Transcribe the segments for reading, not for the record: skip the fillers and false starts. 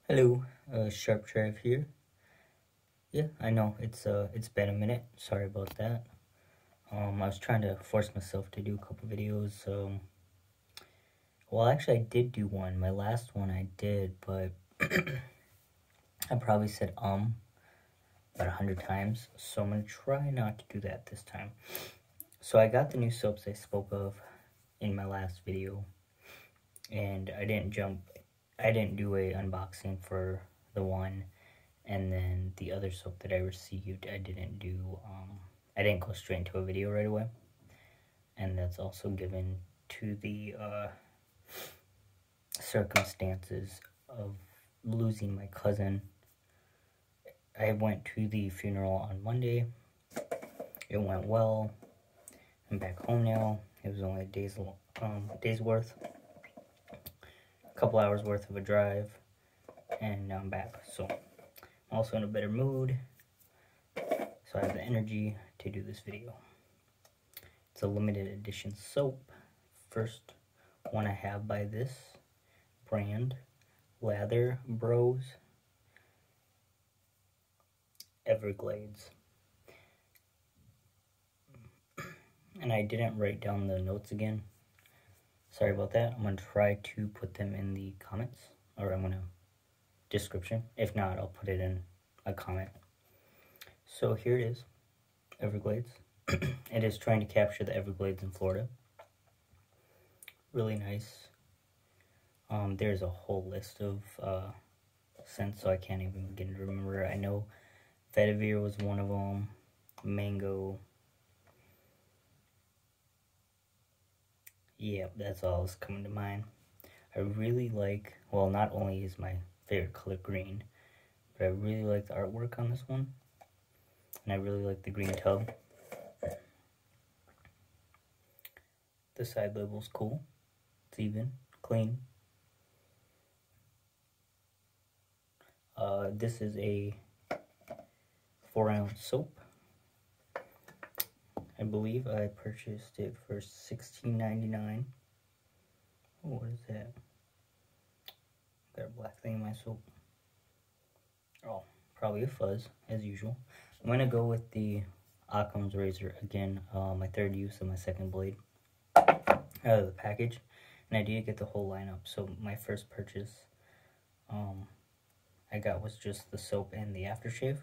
Hello, Sharp Drive here. Yeah, I know it's been a minute. Sorry about that. I was trying to force myself to do a couple videos. Well, actually, I did do one. My last one I did, but I probably said about 100 times. So I'm gonna try not to do that this time. So I got the new soaps I spoke of in my last video, and I didn't do a unboxing for the one. And then the other soap that I received, I didn't go straight into a video right away. And that's also given to the circumstances of losing my cousin. I went to the funeral on Monday. It went well. I'm back home now. It was only a day's worth. A couple hours worth of a drive. And now I'm back. So I'm also in a better mood, so I have the energy to do this video. It's a limited edition soap. First one I have by this brand, Lather Bros, Everglades. And I didn't write down the notes again. Sorry about that. I'm going to try to put them in the comments, or I'm going to description. If not, I'll put it in a comment. So here it is, Everglades. It is trying to capture the Everglades in Florida. Really nice. There's a whole list of scents, so I can't even begin to remember. I know vetiver was one of them, mango. Yeah, that's all that's coming to mind. I really like, well, not only is my favorite color green, but I really like the artwork on this one. And I really like the green tub. The side label's cool. It's even, clean. This is a 4-ounce soap. I believe I purchased it for $16.99. Oh, what is that? Got a black thing in my soap. Oh, probably a fuzz, as usual. I'm going to go with the Occam's razor again, my third use of my second blade out of the package. And I did get the whole lineup, so my first purchase I got was just the soap and the aftershave.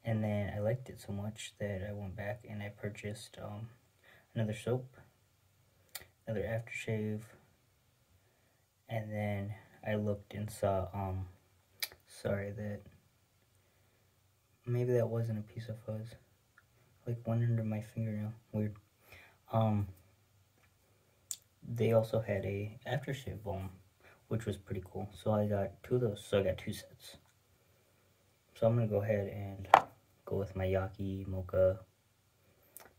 And then I liked it so much that I went back and I purchased another soap, another aftershave, and then I looked and saw, sorry, that maybe that wasn't a piece of fuzz, like one under my fingernail, weird. They also had a aftershave balm, which was pretty cool, so I got two of those, so I got two sets. So I'm going to go ahead and go with my Yaki Mocha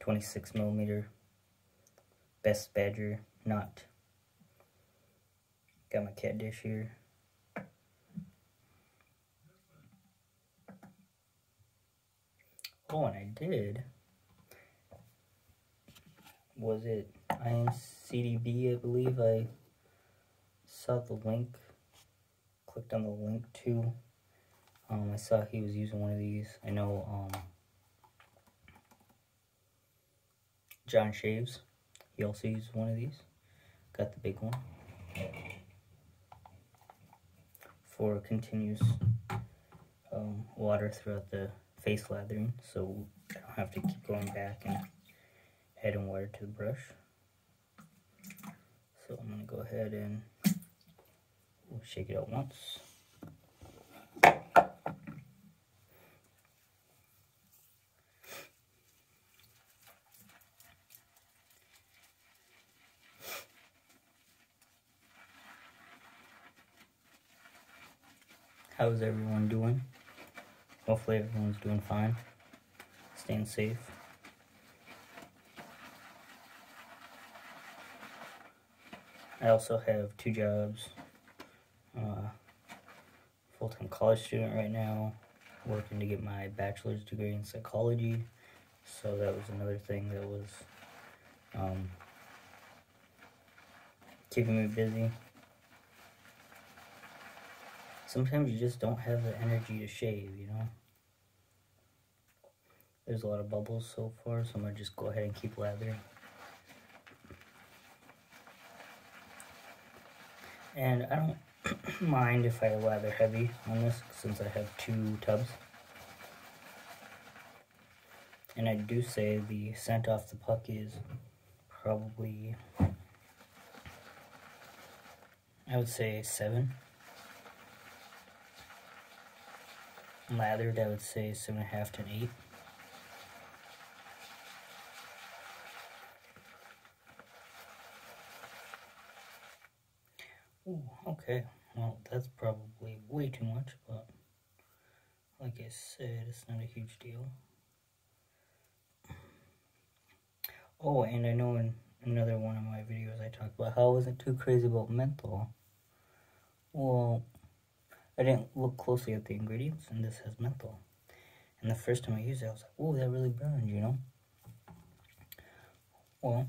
26mm Best Badger Knot. Got my cat dish here. Oh, and I did. Was it IMCDB, I believe? I saw the link, clicked on the link too. I saw he was using one of these. I know John Shaves, he also used one of these. Got the big one for continuous water throughout the face lathering, so I don't have to keep going back and adding water to the brush. So I'm going to go ahead and shake it out once. How's everyone doing? Hopefully everyone's doing fine, staying safe. I also have 2 jobs. Full-time college student right now, working to get my bachelor's degree in psychology. So that was another thing that was keeping me busy. sometimes you just don't have the energy to shave, you know? There's a lot of bubbles so far, so I'm gonna just go ahead and keep lathering. And I don't mind if I lather heavy on this, since I have 2 tubs. And I do say the scent off the puck is probably, I would say 7. Lathered, I would say 7.5 to 8. Ooh, okay. Well, that's probably way too much, but like I said, it's not a huge deal. Oh, and I know in another one of my videos I talked about how I wasn't too crazy about menthol. Well, I didn't look closely at the ingredients, and this has menthol. And the first time I used it, I was like, oh, that really burns, you know? Well,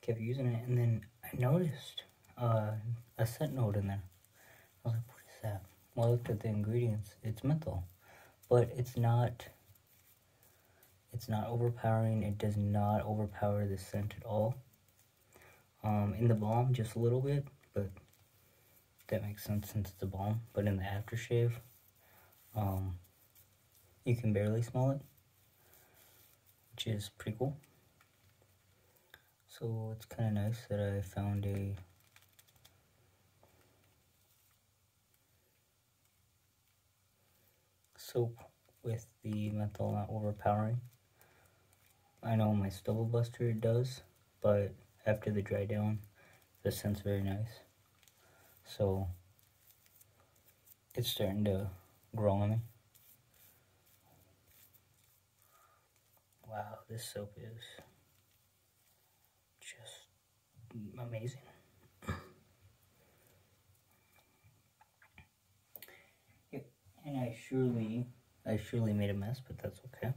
kept using it, and then I noticed a scent note in there. I was like, what is that? Well, I looked at the ingredients. It's menthol. But it's not overpowering. It does not overpower the scent at all. In the balm, just a little bit, but that makes sense since it's a balm. But in the aftershave, you can barely smell it, which is pretty cool. So it's kind of nice that I found a soap with the menthol not overpowering. I know my stubble buster does, but after the dry down, the scent's very nice. So it's starting to grow on me. Wow, this soap is just amazing. Yep, and I surely made a mess, but that's okay.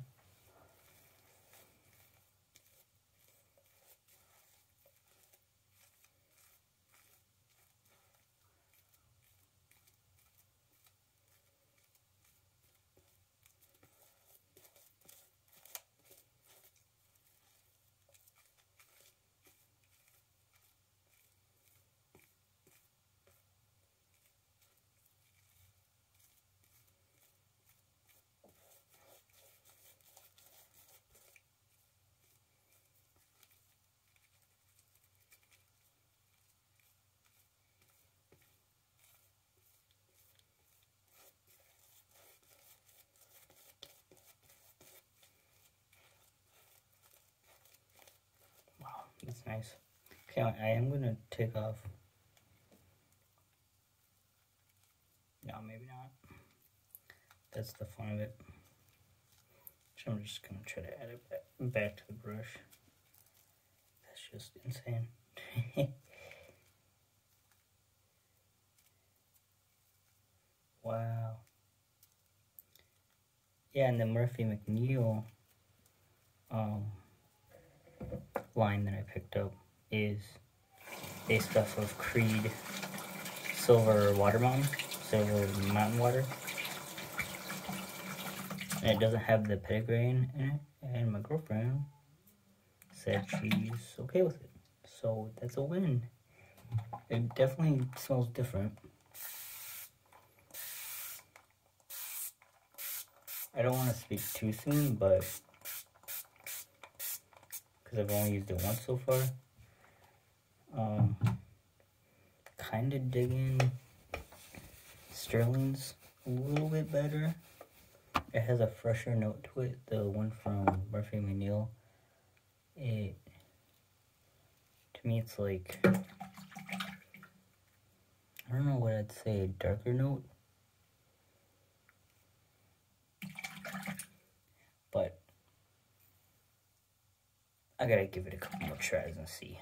That's nice. Okay, I am gonna take off. No, maybe not. That's the fun of it. So I'm just gonna try to add it back to the brush. That's just insane. Wow. Yeah, and the Murphy McNeil line that I picked up is based off of Creed Silver Mountain Water. And it doesn't have the pedigree in it, and my girlfriend said she's okay with it. So that's a win. It definitely smells different. I don't want to speak too soon, but because I've only used it once so far. Kind of digging Sterling's a little bit better. It has a fresher note to it. The one from Murphy McNeil, to me it's like, I don't know what I'd say, a darker note. But I gotta give it a couple more tries and see.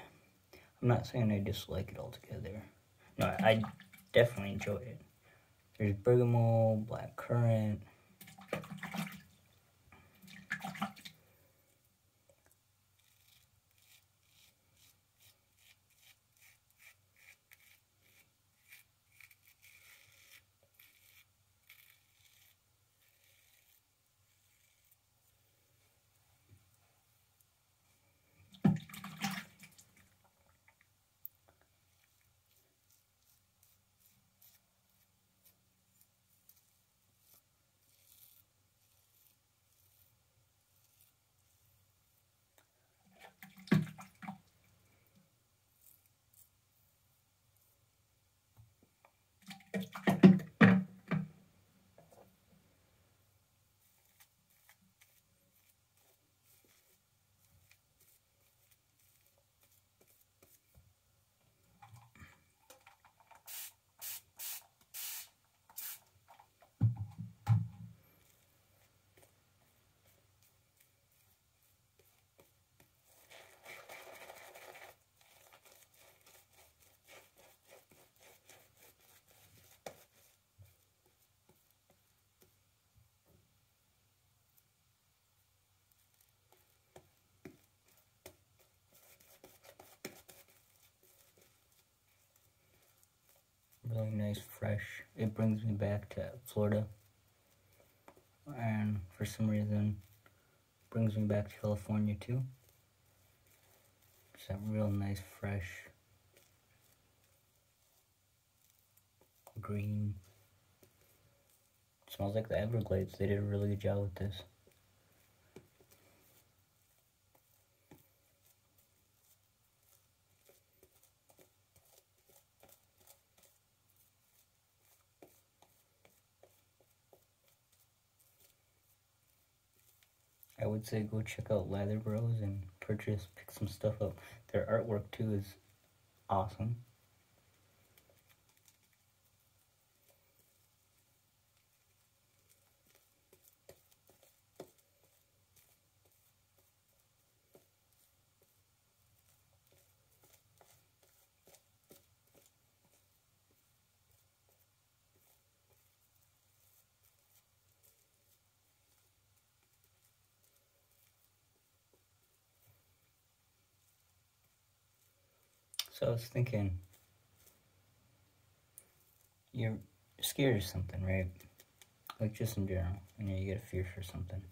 I'm not saying I dislike it altogether. No, I definitely enjoy it. There's bergamot, black currant. Really nice, fresh. It brings me back to Florida. And for some reason, brings me back to California too. It's that real nice, fresh, green. It smells like the Everglades. They did a really good job with this. I would say go check out Lather Bros and pick some stuff up. Their artwork too is awesome. So I was thinking, you're scared of something, right? Like just in general, you get a fear for something.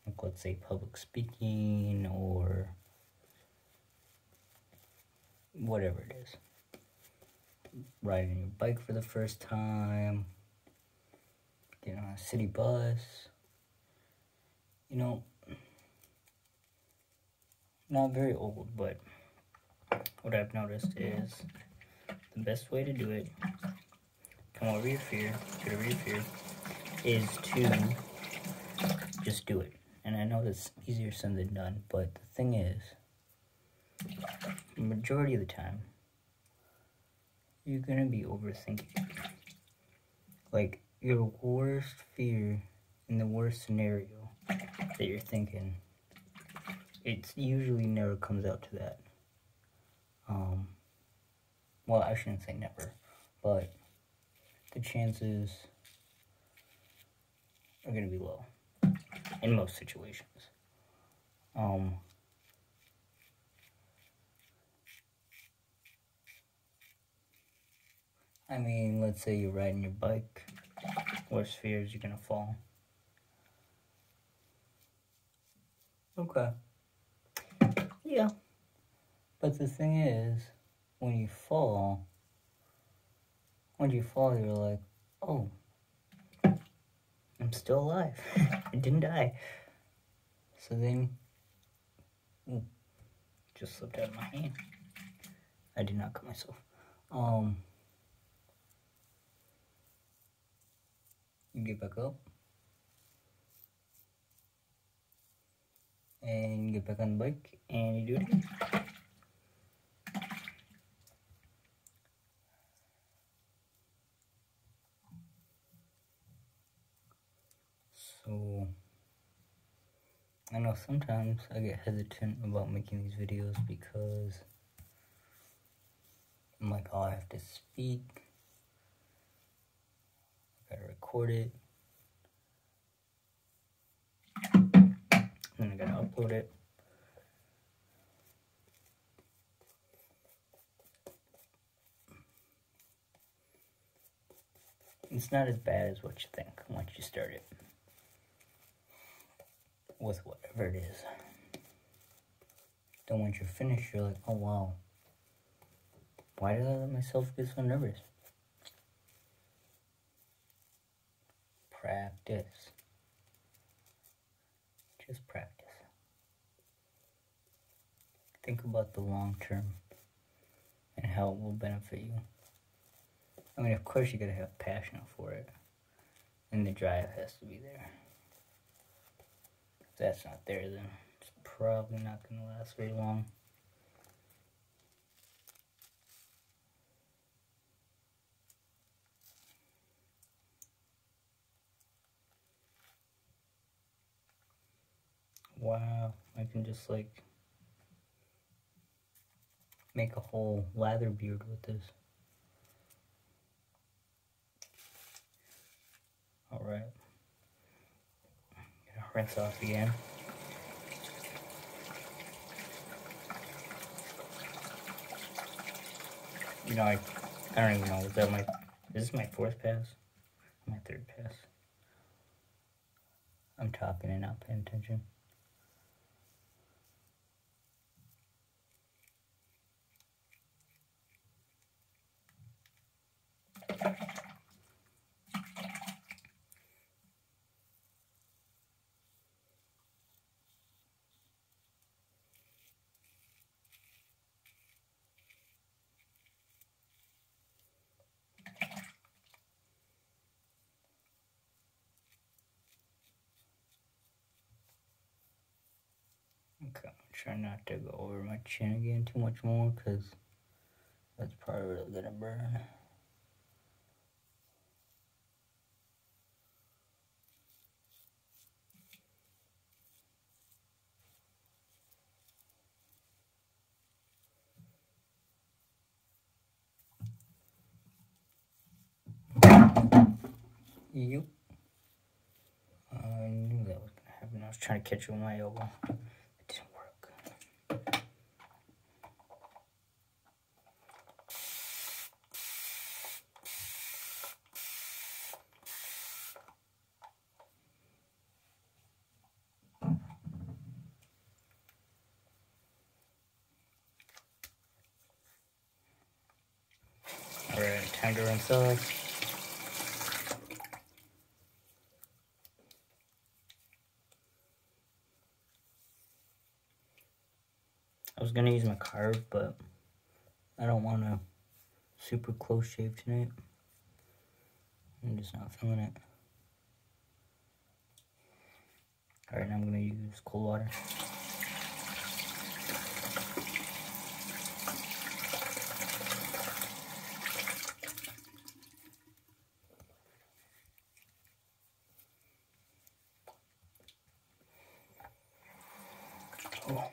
Like let's say public speaking or whatever it is. Riding your bike for the first time, getting on a city bus. Not very old, but what I've noticed is the best way to do it, come over your fear, get over your fear, is to just do it. And I know that's easier said than done, but the thing is, the majority of the time, you're gonna be overthinking. Like, your worst fear in the worst scenario that you're thinking, it usually never comes out to that. Well, I shouldn't say never, but the chances are going to be low in most situations. I mean, let's say you're riding your bike, worst fear is you're going to fall. Okay. Yeah. But the thing is, when you fall, you're like, oh, I'm still alive. I didn't die. So then, just slipped out of my hand. I did not cut myself. You get back up. And you get back on the bike, and you do it again. So, I know sometimes I get hesitant about making these videos because I'm like, oh, I have to speak, I gotta record it, and then I gotta upload it. It's not as bad as what you think once you start it with whatever it is. Then once you're finished, you're like, oh wow, why did I let myself get so nervous? Practice. Just practice. Think about the long term and how it will benefit you. I mean, of course you gotta have passion for it, and the drive has to be there. If that's not there, then it's probably not gonna last very long. Wow, I can just like make a whole lather beard with this. Alright. Gonna rinse off again. I don't even know, was that my Is this my fourth pass? My third pass. I'm talking and not paying attention. Okay, I'm trying not to go over my chin again too much more, because that's probably really gonna burn. Yep. I knew that was gonna happen. I was trying to catch it with my elbow. It didn't work. Alright, time to rinse off. I was gonna use my carve, but I don't want a super close shave tonight. I'm just not feeling it. Alright, now I'm gonna use cold water. Oh.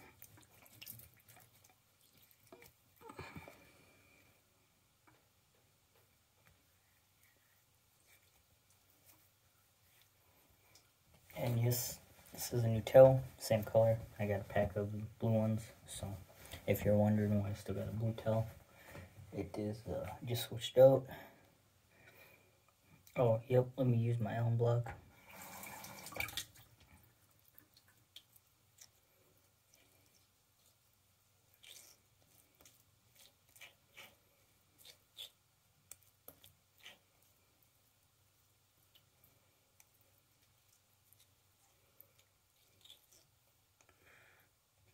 And yes, this is a new tail, same color. I got a pack of blue ones, so if you're wondering why I still got a blue tail, it is just switched out. Oh, yep, let me use my alum block.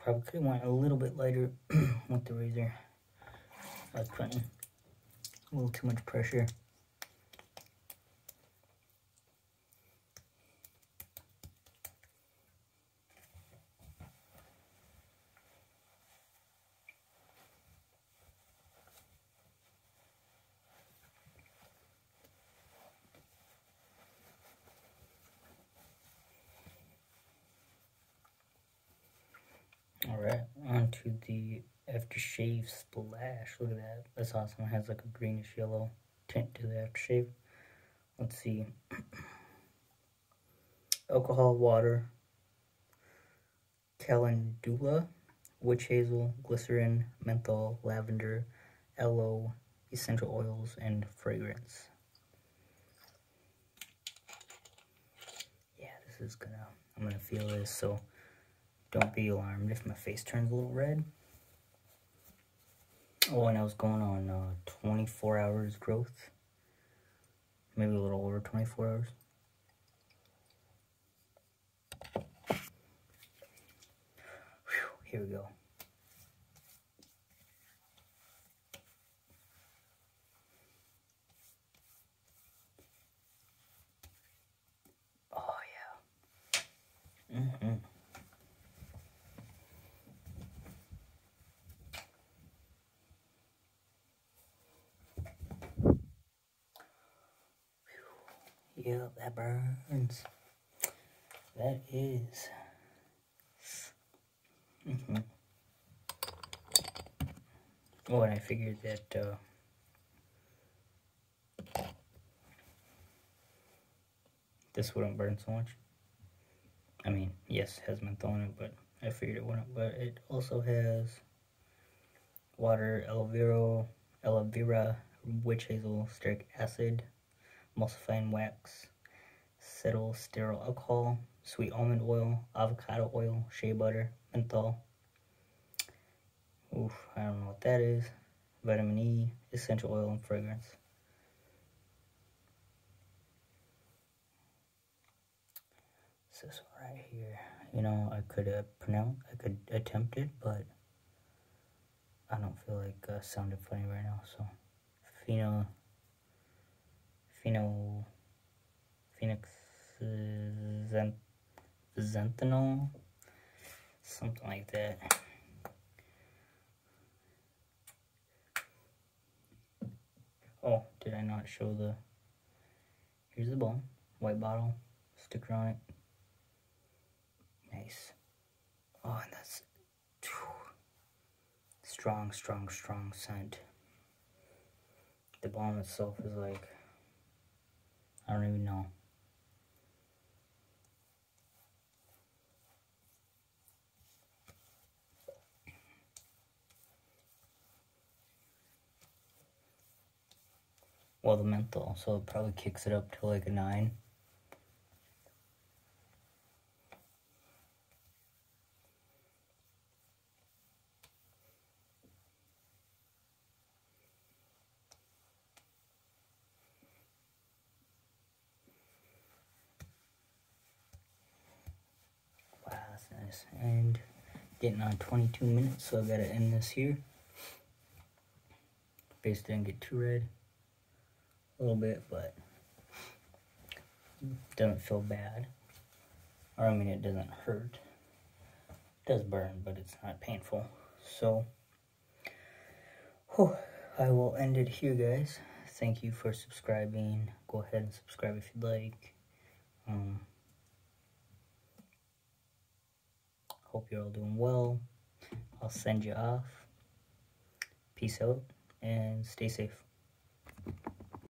Probably could have went a little bit lighter with the razor. I was putting a little too much pressure. Alright, on to the aftershave splash. Look at that. That's awesome. It has like a greenish yellow tint to the aftershave. Let's see. Alcohol, water, calendula, witch hazel, glycerin, menthol, lavender, aloe, essential oils, and fragrance. Yeah, this is I'm gonna feel this, so don't be alarmed if my face turns a little red. Oh, and I was going on 24 hours growth. Maybe a little over 24 hours. Whew, here we go. Oh, yeah. Mm-hmm. Yeah, that burns. That is. Mm-hmm. Oh, and I figured that this wouldn't burn so much. I mean, yes, it has menthol in it, but I figured it wouldn't. But it also has water, aloe vera, witch hazel, stearic acid, emulsifying wax, cetyl stearyl alcohol, sweet almond oil, avocado oil, shea butter, menthol. Oof, I don't know what that is. Vitamin E, essential oil, and fragrance. This one right here. You know, I could attempt it, but I don't feel like sounding funny right now. So, xanthanol, something like that. Oh, did I not show the? Here's the bottle, white bottle, sticker on it. Nice. Oh, and that's strong scent. The balm itself is like, I don't even know. Well, the menthol, so it probably kicks it up to like a 9. Wow, that's nice. And getting on 22 minutes, so I gotta end this here. Base didn't get too red. A little bit, but doesn't feel bad. Or I mean, it doesn't hurt. It does burn, but it's not painful. So, I will end it here, guys. Thank you for subscribing. Go ahead and subscribe if you'd like. Hope you're all doing well. I'll send you off. Peace out and stay safe.